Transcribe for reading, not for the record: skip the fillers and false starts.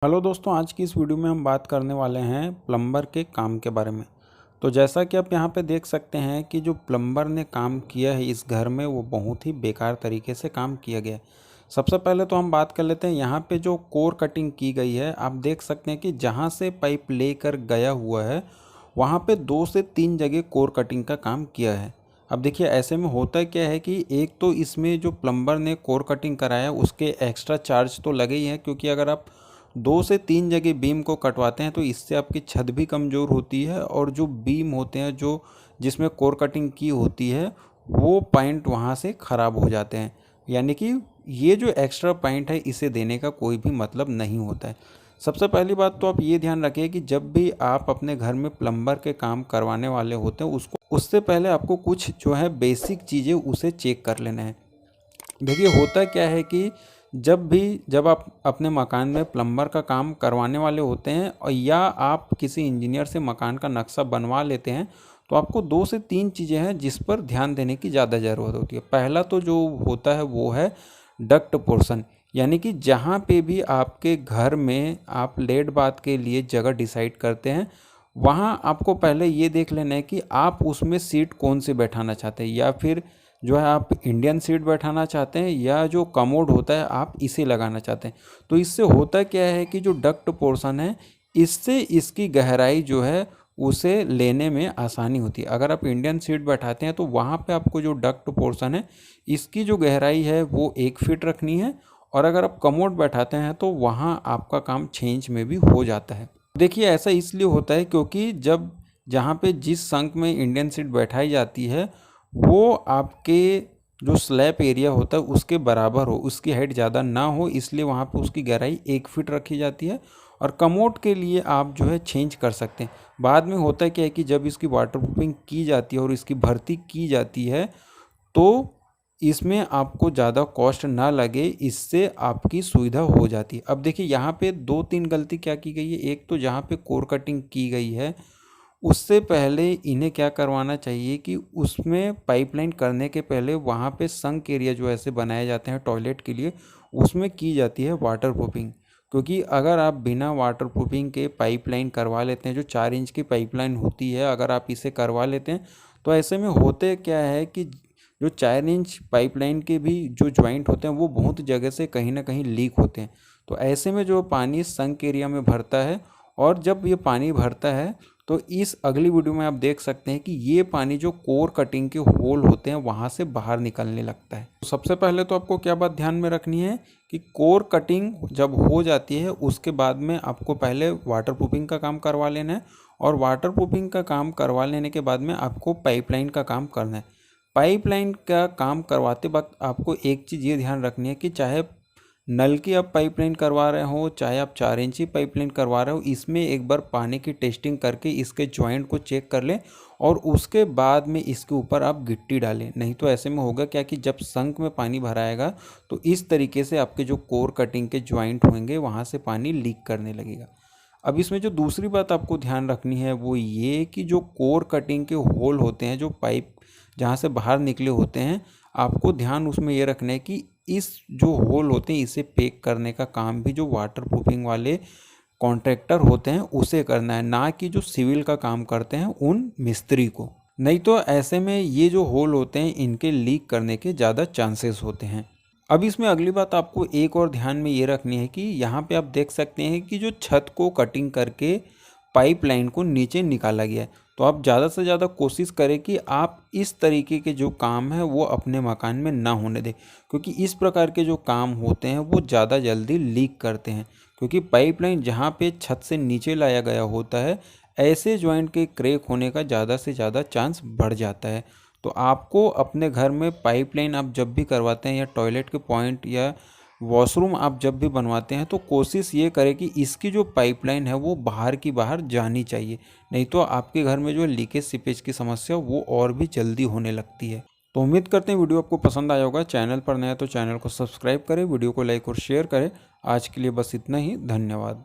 Hello दोस्तों, आज की इस वीडियो में हम बात करने वाले हैं प्लम्बर के काम के बारे में। तो जैसा कि आप यहाँ पे देख सकते हैं कि जो प्लम्बर ने काम किया है इस घर में वो बहुत ही बेकार तरीके से काम किया गया है। सबसे पहले तो हम बात कर लेते हैं यहाँ पे जो कोर कटिंग की गई है। आप देख सकते हैं कि जहाँ से पाइप लेकर गया हुआ है वहाँ पे 2 से 3 जगह कोर कटिंग का काम किया है। अब देखिए ऐसे में होता क्या है कि एक तो इसमें जो प्लम्बर ने कोर कटिंग कराया उसके एक्स्ट्रा चार्ज तो लगे ही हैं, क्योंकि अगर आप 2 से 3 जगह बीम को कटवाते हैं तो इससे आपकी छत भी कमज़ोर होती है और जो बीम होते हैं जो जिसमें कोर कटिंग की होती है वो पॉइंट वहाँ से ख़राब हो जाते हैं। यानी कि ये जो एक्स्ट्रा पॉइंट है इसे देने का कोई भी मतलब नहीं होता है। सबसे पहली बात तो आप ये ध्यान रखिए कि जब भी आप अपने घर में प्लम्बर के काम करवाने वाले होते हैं उससे पहले आपको कुछ जो है बेसिक चीज़ें उसे चेक कर लेना है। देखिए होता क्या है कि जब आप अपने मकान में प्लम्बर का काम करवाने वाले होते हैं और या आप किसी इंजीनियर से मकान का नक्शा बनवा लेते हैं तो आपको 2 से 3 चीज़ें हैं जिस पर ध्यान देने की ज़्यादा ज़रूरत होती है। पहला तो जो होता है वो है डक्ट पोर्शन, यानी कि जहाँ पे भी आपके घर में आप लेट बाथ के लिए जगह डिसाइड करते हैं वहाँ आपको पहले ये देख लेना है कि आप उसमें सीट कौन सी बैठाना चाहते हैं, या फिर जो है आप इंडियन सीट बैठाना चाहते हैं या जो कमोड होता है आप इसे लगाना चाहते हैं। तो इससे होता क्या है कि जो डक्ट पोर्शन है इससे इसकी गहराई जो है उसे लेने में आसानी होती है। अगर आप इंडियन सीट बैठाते हैं तो वहाँ पे आपको जो डक्ट पोर्शन है इसकी जो गहराई है वो 1 फीट रखनी है, और अगर आप कमोड बैठाते हैं तो वहाँ आपका काम 6 इंच में भी हो जाता है। देखिए ऐसा इसलिए होता है क्योंकि जब जहाँ पे जिस संक में इंडियन सीट बैठाई जाती है वो आपके जो स्लैब एरिया होता है उसके बराबर हो, उसकी हाइट ज़्यादा ना हो, इसलिए वहाँ पे उसकी गहराई 1 फीट रखी जाती है। और कमोड के लिए आप जो है चेंज कर सकते हैं। बाद में होता क्या है कि जब इसकी वाटरप्रूफिंग की जाती है और इसकी भर्ती की जाती है तो इसमें आपको ज़्यादा कॉस्ट ना लगे, इससे आपकी सुविधा हो जाती है। अब देखिए यहाँ पे 2-3 गलती क्या की गई है। एक तो जहाँ पे कोर कटिंग की गई है उससे पहले इन्हें क्या करवाना चाहिए कि उसमें पाइपलाइन करने के पहले वहाँ पे संक एरिया जो ऐसे बनाए जाते हैं टॉयलेट के लिए उसमें की जाती है वाटरप्रूफिंग। क्योंकि अगर आप बिना वाटरप्रूफिंग के पाइपलाइन करवा लेते हैं, जो 4 इंच की पाइपलाइन होती है अगर आप इसे करवा लेते हैं तो ऐसे में होते क्या है कि जो 4 इंच पाइपलाइन के भी जो ज्वाइंट होते हैं वो बहुत जगह से कहीं ना कहीं लीक होते हैं। तो ऐसे में जो पानी संक एरिया में भरता है और जब ये पानी भरता है तो इस अगली वीडियो में आप देख सकते हैं कि ये पानी जो कोर कटिंग के होल होते हैं वहाँ से बाहर निकलने लगता है। तो सबसे पहले तो आपको क्या बात ध्यान में रखनी है कि कोर कटिंग जब हो जाती है उसके बाद में आपको पहले वाटरप्रूफिंग का काम करवा लेना है, और वाटरप्रूफिंग का काम करवा लेने के बाद में आपको पाइपलाइन का काम करना है। पाइपलाइन का काम करवाते वक्त आपको एक चीज़ ये ध्यान रखनी है कि चाहे नल की आप पाइपलाइन करवा रहे हो चाहे आप 4 इंची पाइपलाइन करवा रहे हो, इसमें एक बार पानी की टेस्टिंग करके इसके जॉइंट को चेक कर लें और उसके बाद में इसके ऊपर आप गिट्टी डालें। नहीं तो ऐसे में होगा क्या कि जब संक में पानी भराएगा तो इस तरीके से आपके जो कोर कटिंग के जॉइंट होंगे वहाँ से पानी लीक करने लगेगा। अब इसमें जो दूसरी बात आपको ध्यान रखनी है वो ये कि जो कोर कटिंग के होल होते हैं, जो पाइप जहाँ से बाहर निकले होते हैं, आपको ध्यान उसमें ये रखना है कि इस जो होल होते हैं इसे पैक करने का काम भी जो वाटरप्रूफिंग वाले कॉन्ट्रैक्टर होते हैं उसे करना है, ना कि जो सिविल का काम करते हैं उन मिस्त्री को। नहीं तो ऐसे में ये जो होल होते हैं इनके लीक करने के ज़्यादा चांसेस होते हैं। अब इसमें अगली बात आपको एक और ध्यान में ये रखनी है कि यहाँ पे आप देख सकते हैं कि जो छत को कटिंग करके पाइपलाइन को नीचे निकाला गया है। तो आप ज़्यादा से ज़्यादा कोशिश करें कि आप इस तरीके के जो काम है वो अपने मकान में ना होने दें, क्योंकि इस प्रकार के जो काम होते हैं वो ज़्यादा जल्दी लीक करते हैं। क्योंकि पाइपलाइन जहाँ पे छत से नीचे लाया गया होता है ऐसे जॉइंट के क्रैक होने का ज़्यादा से ज़्यादा चांस बढ़ जाता है। तो आपको अपने घर में पाइपलाइन आप जब भी करवाते हैं या टॉयलेट के पॉइंट या वॉशरूम आप जब भी बनवाते हैं तो कोशिश ये करें कि इसकी जो पाइपलाइन है वो बाहर की बाहर जानी चाहिए। नहीं तो आपके घर में जो लीकेज सीपेज की समस्या वो और भी जल्दी होने लगती है। तो उम्मीद करते हैं वीडियो आपको पसंद आया होगा। चैनल पर नया तो चैनल को सब्सक्राइब करें, वीडियो को लाइक और शेयर करें। आज के लिए बस इतना ही, धन्यवाद।